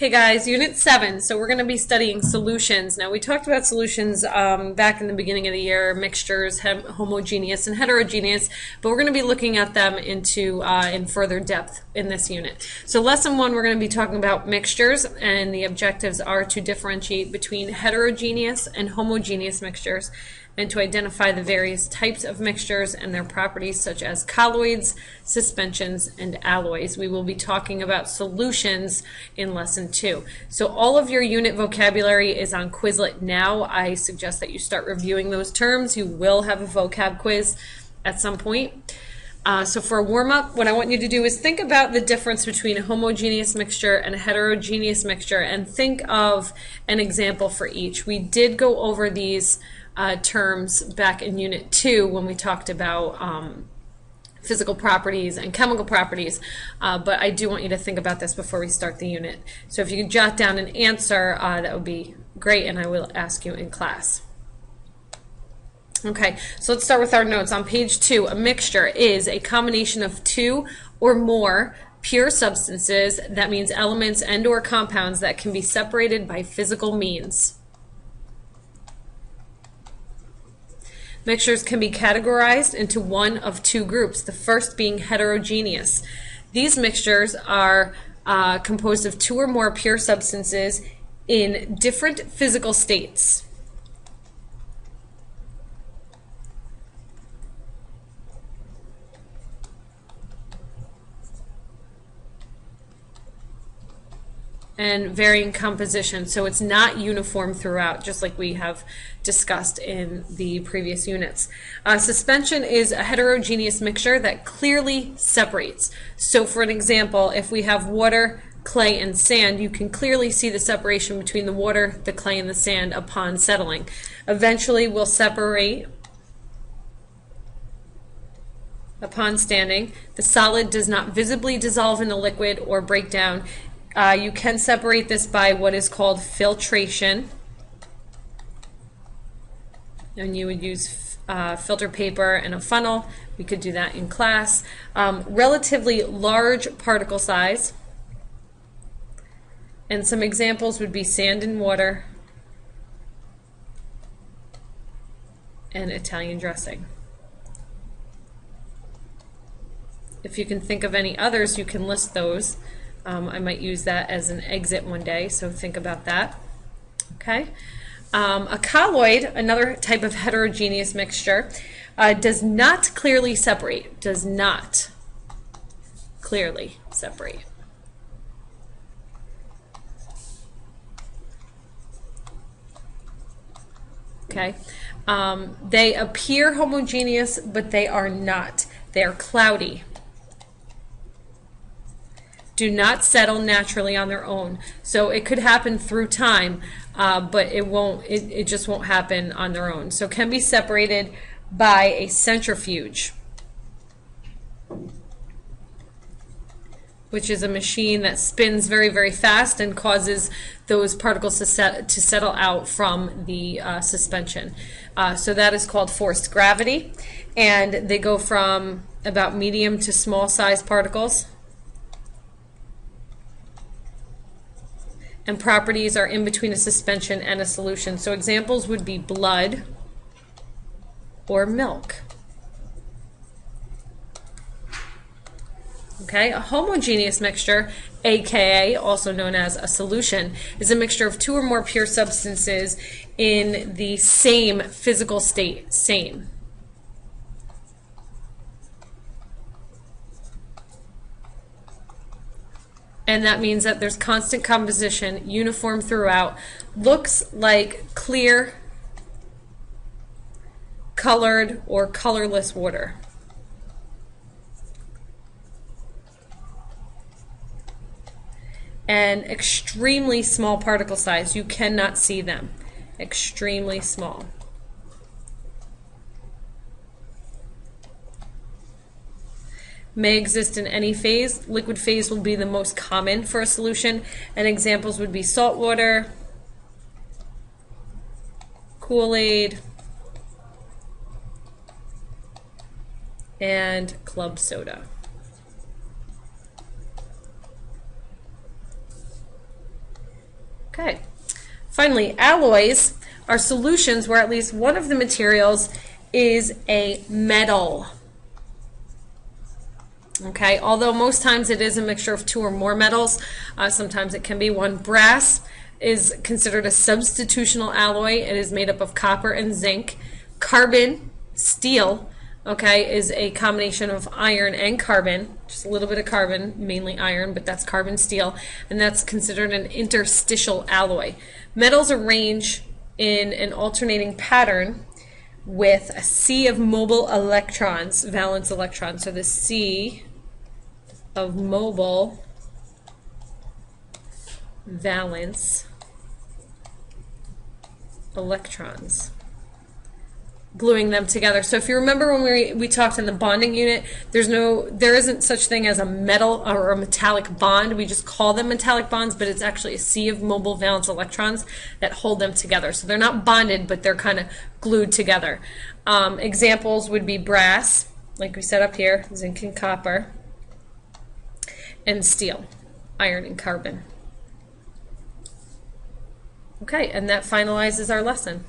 Hey guys, Unit 7. So we're going to be studying solutions. Now we talked about solutions back in the beginning of the year, mixtures, homogeneous and heterogeneous, but we're going to be looking at them in further depth in this unit. So lesson 1, we're going to be talking about mixtures, and the objectives are to differentiate between heterogeneous and homogeneous mixtures, and to identify the various types of mixtures and their properties such as colloids, suspensions, and alloys. We will be talking about solutions in lesson 2. So all of your unit vocabulary is on Quizlet now. I suggest that you start reviewing those terms. You will have a vocab quiz at some point. So for a warm-up, what I want you to do is think about the difference between a homogeneous mixture and a heterogeneous mixture, and think of an example for each. We did go over these terms back in Unit 2 when we talked about physical properties and chemical properties, but I do want you to think about this before we start the unit. So if you could jot down an answer, that would be great, and I will ask you in class. Okay, so let's start with our notes. On page 2, a mixture is a combination of two or more pure substances, that means elements and or compounds that can be separated by physical means. Mixtures can be categorized into one of two groups, the first being heterogeneous. These mixtures are composed of two or more pure substances in different physical states. And varying composition, so it's not uniform throughout, just like we have discussed in the previous units. Suspension is a heterogeneous mixture that clearly separates. So for an example, if we have water, clay, and sand, you can clearly see the separation between the water, the clay, and the sand upon settling. Eventually we'll separate upon standing. The solid does not visibly dissolve in the liquid or break down. You can separate this by what is called filtration, and you would use filter paper and a funnel. We could do that in class. Relatively large particle size, and some examples would be sand and water and Italian dressing. If you can think of any others, you can list those. I might use that as an exit one day, so think about that. Okay. A colloid, another type of heterogeneous mixture, does not clearly separate. Does not clearly separate. Okay. They appear homogeneous, but they are not. They are cloudy. Do not settle naturally on their own. So it could happen through time, but it just won't happen on their own. So can be separated by a centrifuge, which is a machine that spins very, very fast and causes those particles to settle out from the suspension. So that is called forced gravity, and they go from about medium to small size particles. And properties are in between a suspension and a solution. So examples would be blood or milk. Okay, a homogeneous mixture, aka also known as a solution, is a mixture of two or more pure substances in the same physical state, same. And that means that there's constant composition, uniform throughout, looks like clear, colored, or colorless water. And extremely small particle size. You cannot see them. Extremely small. May exist in any phase. Liquid phase will be the most common for a solution, and examples would be salt water, Kool-Aid, and club soda. Okay. Finally, alloys are solutions where at least one of the materials is a metal. Okay, although most times it is a mixture of two or more metals, sometimes it can be one. Brass is considered a substitutional alloy. It is made up of copper and zinc. Carbon, steel, okay, is a combination of iron and carbon, just a little bit of carbon, mainly iron, but that's carbon steel, and that's considered an interstitial alloy. Metals arrange in an alternating pattern with a sea of mobile electrons, valence electrons. So the sea of mobile valence electrons, gluing them together. So if you remember when we talked in the bonding unit, there isn't such thing as a metal or a metallic bond. We just call them metallic bonds, but it's actually a sea of mobile valence electrons that hold them together. So they're not bonded, but they're kind of glued together. Examples would be brass, like we said up here, zinc and copper, and steel, iron and carbon. Okay, and that finalizes our lesson.